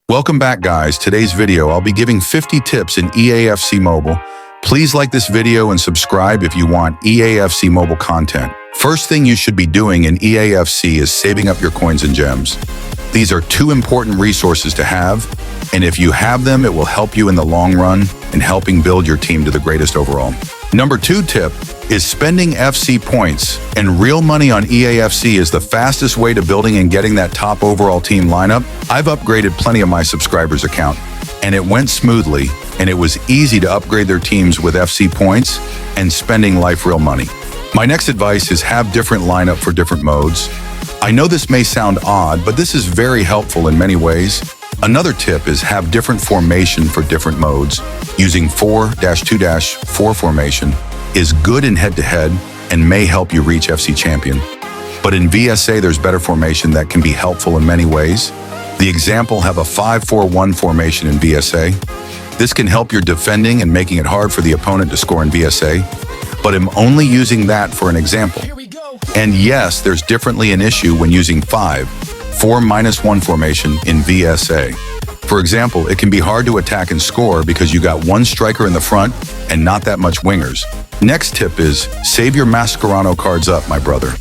Welcome back, guys. Today's video, I'll be giving 50 tips in EAFC Mobile. Please like this video and subscribe if you want EAFC Mobile content. First thing you should be doing in EAFC is saving up your coins and gems. These are two important resources to have, and if you have them, it will help you in the long run in helping build your team to the greatest overall. Number 2 tip is spending FC points, and real money on EAFC is the fastest way to building and getting that top overall team lineup. I've upgraded plenty of my subscribers' account, and it went smoothly, and it was easy to upgrade their teams with FC points and spending life real money. My next advice is have different lineup for different modes. I know this may sound odd, but this is very helpful in many ways. Another tip is have different formation for different modes. Using 4-2-4 formation is good in head-to-head and may help you reach FC Champion. But in VSA, there's better formation that can be helpful in many ways. The example have a 5-4-1 formation in VSA. This can help your defending and making it hard for the opponent to score in VSA, but I'm only using that for an example. And yes, there's definitely an issue when using 5-4-1 formation in VSA. For example, it can be hard to attack and score because you got one striker in the front and not that much wingers. Next tip is save your Mascherano cards up, my brother.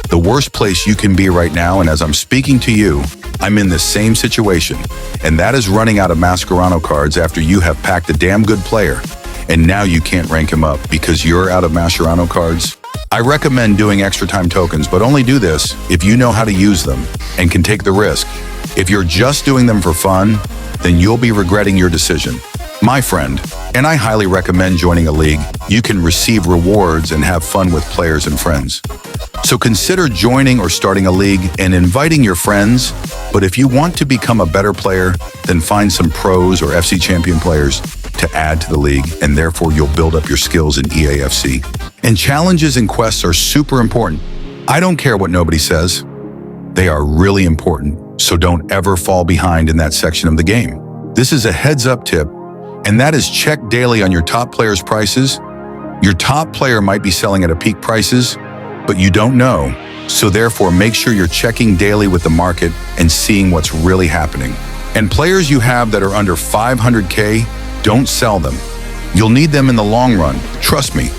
The worst place you can be right now, and as I'm speaking to you, I'm in the same situation, and that is running out of Mascherano cards after you have packed a damn good player, and now you can't rank him up because you're out of Mascherano cards. I recommend doing extra time tokens, but only do this if you know how to use them and can take the risk. If you're just doing them for fun, then you'll be regretting your decision. My friend, and I highly recommend joining a league. You can receive rewards and have fun with players and friends. So consider joining or starting a league and inviting your friends. But if you want to become a better player, then find some pros or FC Champion players to add to the league, and therefore you'll build up your skills in EAFC. And challenges and quests are super important. I don't care what nobody says. They are really important, so don't ever fall behind in that section of the game. This is a heads-up tip, and that is check daily on your top players' prices. Your top player might be selling at a peak prices, but you don't know, so therefore make sure you're checking daily with the market and seeing what's really happening. And players you have that are under 500K, don't sell them. You'll need them in the long run, trust me.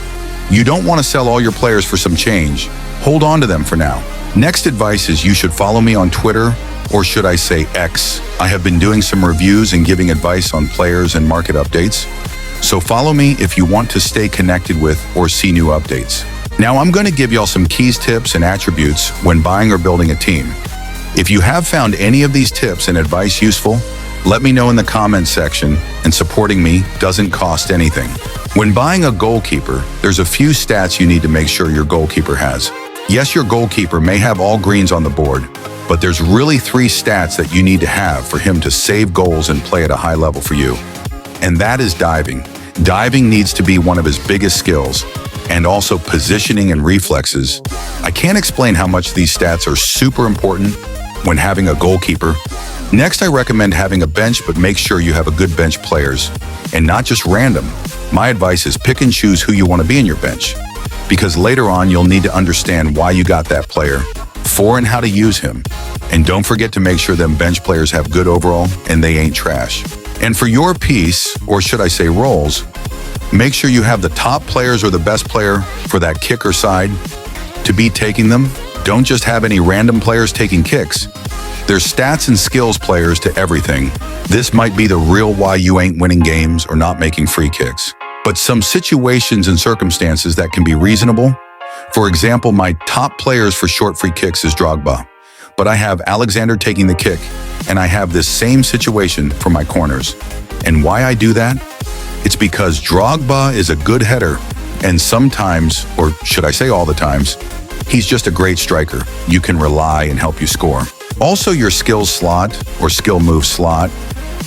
You don't want to sell all your players for some change. Hold on to them for now. Next advice is you should follow me on Twitter, or should I say X. I have been doing some reviews and giving advice on players and market updates. So follow me if you want to stay connected with or see new updates. Now I'm going to give y'all some keys, tips, and attributes when buying or building a team. If you have found any of these tips and advice useful, let me know in the comments section, and supporting me doesn't cost anything. When buying a goalkeeper, there's a few stats you need to make sure your goalkeeper has. Yes, your goalkeeper may have all greens on the board, but there's really 3 stats that you need to have for him to save goals and play at a high level for you. And that is diving. Diving needs to be one of his biggest skills, and also positioning and reflexes. I can't explain how much these stats are super important when having a goalkeeper. Next, I recommend having a bench, but make sure you have a good bench players and not just random. My advice is pick and choose who you want to be in your bench, because later on you'll need to understand why you got that player for and how to use him. And don't forget to make sure them bench players have good overall and they ain't trash. And for your piece, or should I say roles, make sure you have the top players or the best player for that kicker side to be taking them. Don't just have any random players taking kicks. There's stats and skills players to everything. This might be the real why you ain't winning games or not making free kicks. But some situations and circumstances that can be reasonable. For example, my top players for short free kicks is Drogba, but I have Alexander taking the kick, and I have this same situation for my corners. And why I do that? It's because Drogba is a good header, and sometimes, or should I say all the times, he's just a great striker. You can rely and help you score. Also, your skills slot or skill move slot,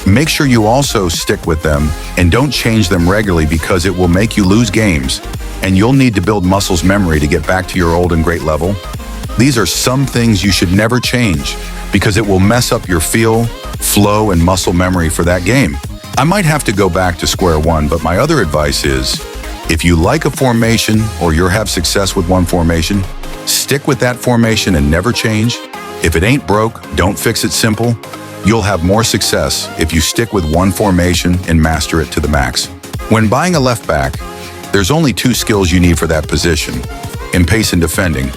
make sure you also stick with them and don't change them regularly because it will make you lose games, and you'll need to build muscles memory to get back to your old and great level. These are some things you should never change because it will mess up your feel, flow, and muscle memory for that game. I might have to go back to square one, but my other advice is, if you like a formation or you have success with one formation, stick with that formation and never change. If it ain't broke, don't fix it simple. You'll have more success if you stick with one formation and master it to the max. When buying a left back, there's only two skills you need for that position, in pace and defending.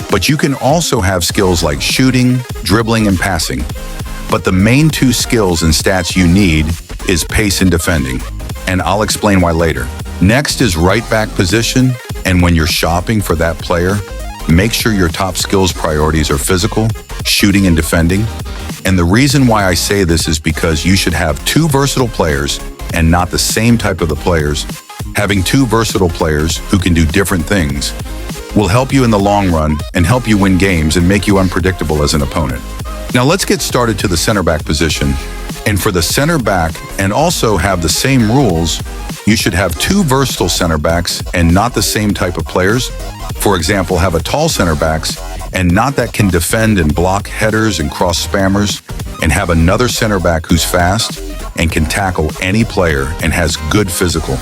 But you can also have skills like shooting, dribbling, and passing. But the main two skills and stats you need is pace and defending, and I'll explain why later. Next is right back position, and when you're shopping for that player, make sure your top skills priorities are physical, shooting, and defending. And the reason why I say this is because you should have two versatile players and not the same type of the players. Having two versatile players who can do different things will help you in the long run and help you win games and make you unpredictable as an opponent. Now let's get started to the center back position. And for the center back, and also have the same rules, you should have two versatile center backs and not the same type of players. For example, have a tall center backs and not that can defend and block headers and cross spammers, and have another center back who's fast and can tackle any player and has good physical.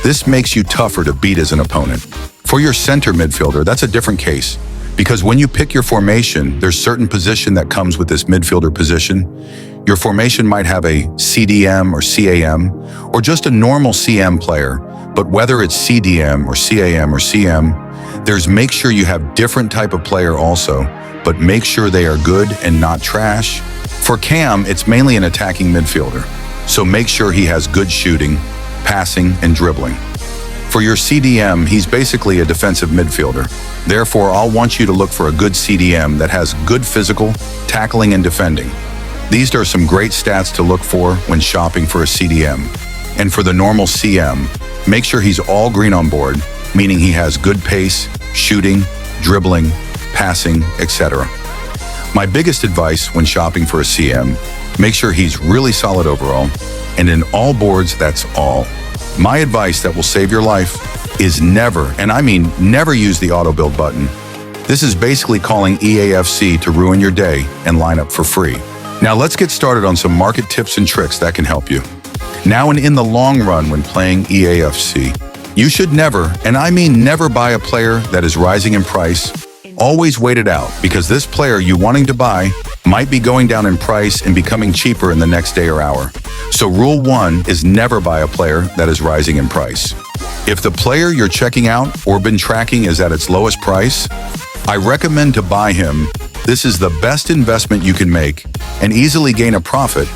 This makes you tougher to beat as an opponent. For your center midfielder, that's a different case, because when you pick your formation, there's certain position that comes with this midfielder position. Your formation might have a CDM or CAM, or just a normal CM player, but whether it's CDM or CAM or CM, make sure you have different type of player also, but make sure they are good and not trash. For Cam, it's mainly an attacking midfielder, so make sure he has good shooting, passing, and dribbling. For your CDM, he's basically a defensive midfielder. Therefore, I'll want you to look for a good CDM that has good physical, tackling, and defending. These are some great stats to look for when shopping for a CDM. And for the normal CM, make sure he's all green on board, meaning he has good pace, shooting, dribbling, passing, etc. My biggest advice when shopping for a CM, make sure he's really solid overall, and in all boards, that's all. My advice that will save your life is never, and I mean never, use the auto build button. This is basically calling EAFC to ruin your day and line up for free. Now let's get started on some market tips and tricks that can help you. Now and in the long run when playing EAFC, you should never, and I mean never, buy a player that is rising in price. Always wait it out, because this player you wanting to buy might be going down in price and becoming cheaper in the next day or hour. So rule 1 is never buy a player that is rising in price. If the player you're checking out or been tracking is at its lowest price, I recommend to buy him. This is the best investment you can make and easily gain a profit.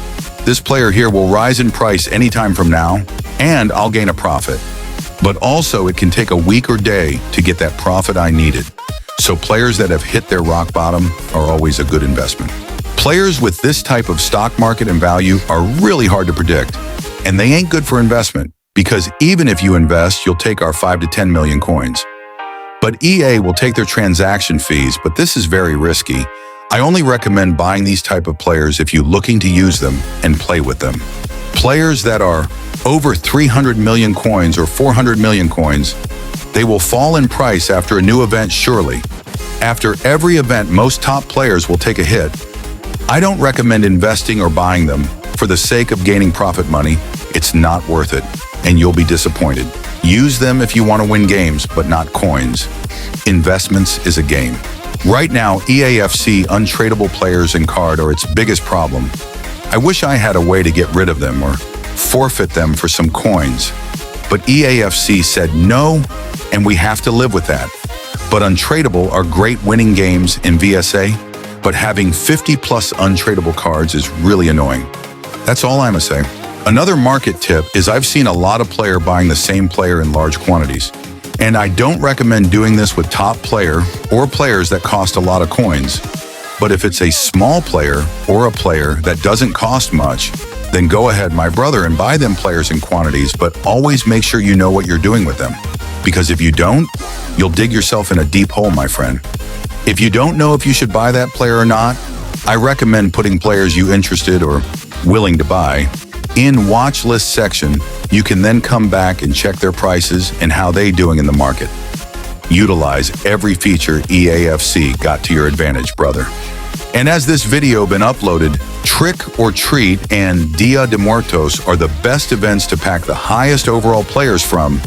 This player here will rise in price anytime from now, and I'll gain a profit. But also it can take a week or day to get that profit I needed. So players that have hit their rock bottom are always a good investment. Players with this type of stock market and value are really hard to predict, and they ain't good for investment, because even if you invest, you'll take our 5 to 10 million coins. But EA will take their transaction fees, but this is very risky. I only recommend buying these type of players if you're looking to use them and play with them. Players that are over 300 million coins or 400 million coins, they will fall in price after a new event surely. After every event, most top players will take a hit. I don't recommend investing or buying them. For the sake of gaining profit money, it's not worth it, and you'll be disappointed. Use them if you want to win games, but not coins. Investments is a game. Right now, EAFC untradeable players and card are its biggest problem. I wish I had a way to get rid of them or forfeit them for some coins. But EAFC said no, and we have to live with that. But untradeable are great winning games in VSA, but having 50 plus untradeable cards is really annoying. That's all I'm gonna say. Another market tip is I've seen a lot of player buying the same player in large quantities. And I don't recommend doing this with top player or players that cost a lot of coins. But if it's a small player or a player that doesn't cost much, then go ahead, my brother, and buy them players in quantities, but always make sure you know what you're doing with them. Because if you don't, you'll dig yourself in a deep hole, my friend. If you don't know if you should buy that player or not, I recommend putting players you interested or willing to buy in watch list section. You can then come back and check their prices and how they doing in the market. Utilize every feature EAFC got to your advantage, brother. And as this video been uploaded, Trick or Treat and Dia de Muertos are the best events to pack the highest overall players from.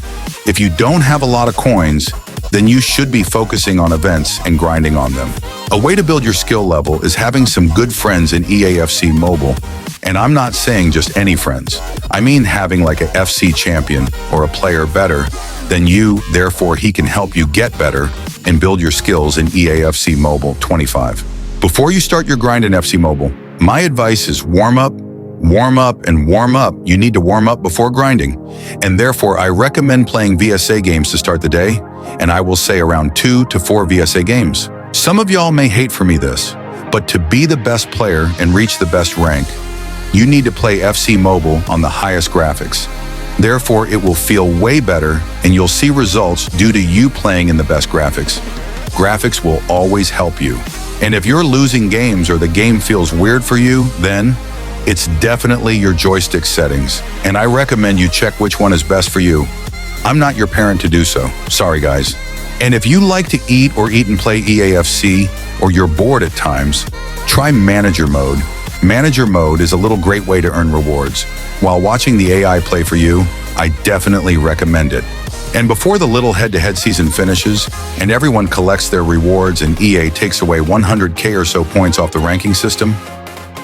If you don't have a lot of coins, then you should be focusing on events and grinding on them. A way to build your skill level is having some good friends in EAFC Mobile. And I'm not saying just any friends. I mean having like a FC champion or a player better than you, therefore he can help you get better and build your skills in EAFC Mobile 25. Before you start your grind in FC Mobile, my advice is warm up, and warm up. You need to warm up before grinding. And therefore, I recommend playing VSA games to start the day, and I will say around 2 to 4 VSA games. Some of y'all may hate for me this, but to be the best player and reach the best rank, you need to play FC Mobile on the highest graphics. Therefore, it will feel way better, and you'll see results due to you playing in the best graphics. Graphics will always help you. And if you're losing games or the game feels weird for you, then it's definitely your joystick settings, and I recommend you check which one is best for you. I'm not your parent to do so. Sorry, guys. And if you like to eat and play EAFC, or you're bored at times, try Manager Mode. Manager Mode is a little great way to earn rewards. While watching the AI play for you, I definitely recommend it. And before the little head-to-head season finishes, and everyone collects their rewards and EA takes away 100K or so points off the ranking system,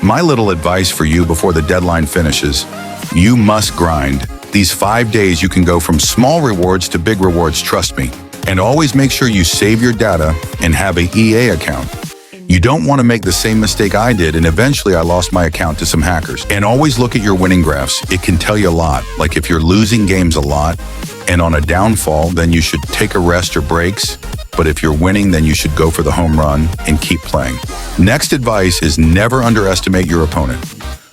my little advice for you before the deadline finishes, you must grind. These 5 days you can go from small rewards to big rewards, trust me. And always make sure you save your data and have an EA account. You don't want to make the same mistake I did, and eventually I lost my account to some hackers. And always look at your winning graphs. It can tell you a lot. Like if you're losing games a lot and on a downfall, then you should take a rest or breaks. But if you're winning, then you should go for the home run and keep playing. Next advice is never underestimate your opponent.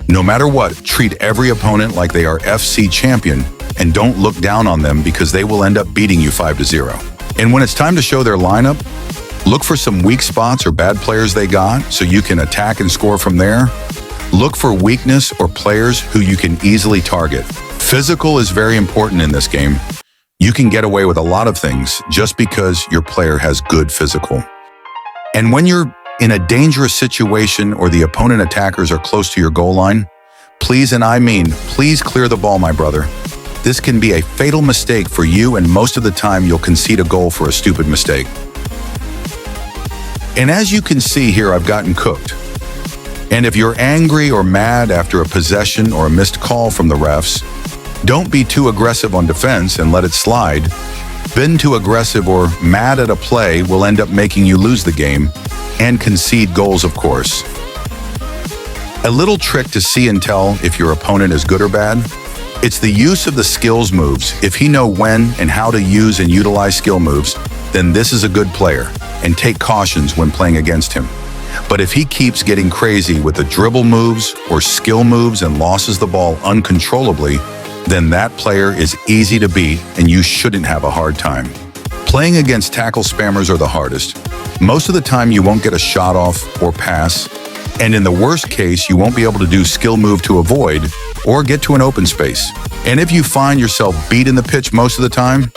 No matter what, treat every opponent like they are FC champion and don't look down on them because they will end up beating you 5-0. And when it's time to show their lineup, look for some weak spots or bad players they got so you can attack and score from there. Look for weakness or players who you can easily target. Physical is very important in this game. You can get away with a lot of things just because your player has good physical. And when you're in a dangerous situation or the opponent attackers are close to your goal line, please, and I mean, please clear the ball, my brother. This can be a fatal mistake for you, and most of the time you'll concede a goal for a stupid mistake. And as you can see here, I've gotten cooked. And if you're angry or mad after a possession or a missed call from the refs, don't be too aggressive on defense and let it slide. Being too aggressive or mad at a play will end up making you lose the game and concede goals, of course. A little trick to see and tell if your opponent is good or bad, it's the use of the skills moves. If he knows when and how to use and utilize skill moves, then this is a good player, and take cautions when playing against him. But if he keeps getting crazy with the dribble moves or skill moves and loses the ball uncontrollably, then that player is easy to beat and you shouldn't have a hard time. Playing against tackle spammers are the hardest. Most of the time you won't get a shot off or pass, and in the worst case you won't be able to do skill move to avoid or get to an open space. And if you find yourself beat in the pitch most of the time,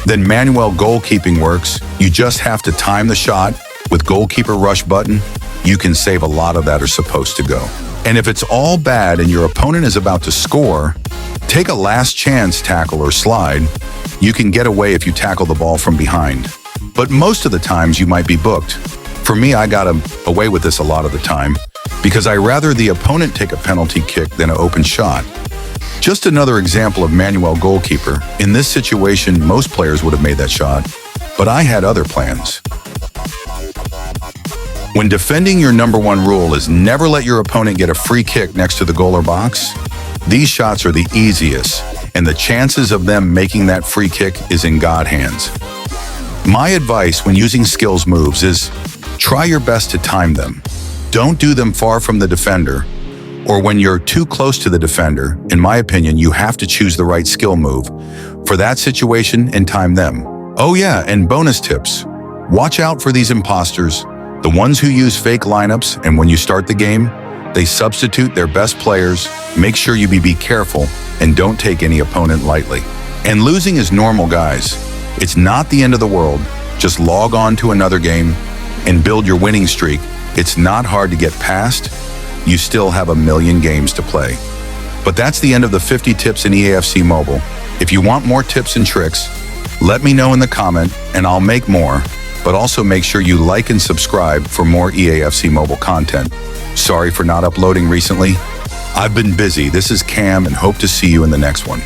then manual goalkeeping works. You just have to time the shot with goalkeeper rush button. You can save a lot of that are supposed to go. And if it's all bad and your opponent is about to score, take a last chance tackle or slide. You can get away if you tackle the ball from behind. But most of the times you might be booked. For me, I got away with this a lot of the time because I rather the opponent take a penalty kick than an open shot. Just another example of manual goalkeeper. In this situation, most players would have made that shot, but I had other plans. When defending, your #1 rule is never let your opponent get a free kick next to the goal or box. These shots are the easiest, and the chances of them making that free kick is in God's hands. My advice when using skills moves is try your best to time them. Don't do them far from the defender, or when you're too close to the defender. In my opinion, you have to choose the right skill move for that situation and time them. Oh yeah, and bonus tips. Watch out for these imposters, the ones who use fake lineups, and when you start the game, they substitute their best players. Make sure you be careful and don't take any opponent lightly. And losing is normal, guys. It's not the end of the world. Just log on to another game and build your winning streak. It's not hard to get past. You still have a million games to play. But that's the end of the 50 tips in EAFC Mobile. If you want more tips and tricks, Let me know in the comment and I'll make more, but also make sure you like and subscribe for more EAFC mobile content. Sorry for not uploading recently. I've been busy. This is Cam and hope to see you in the next one.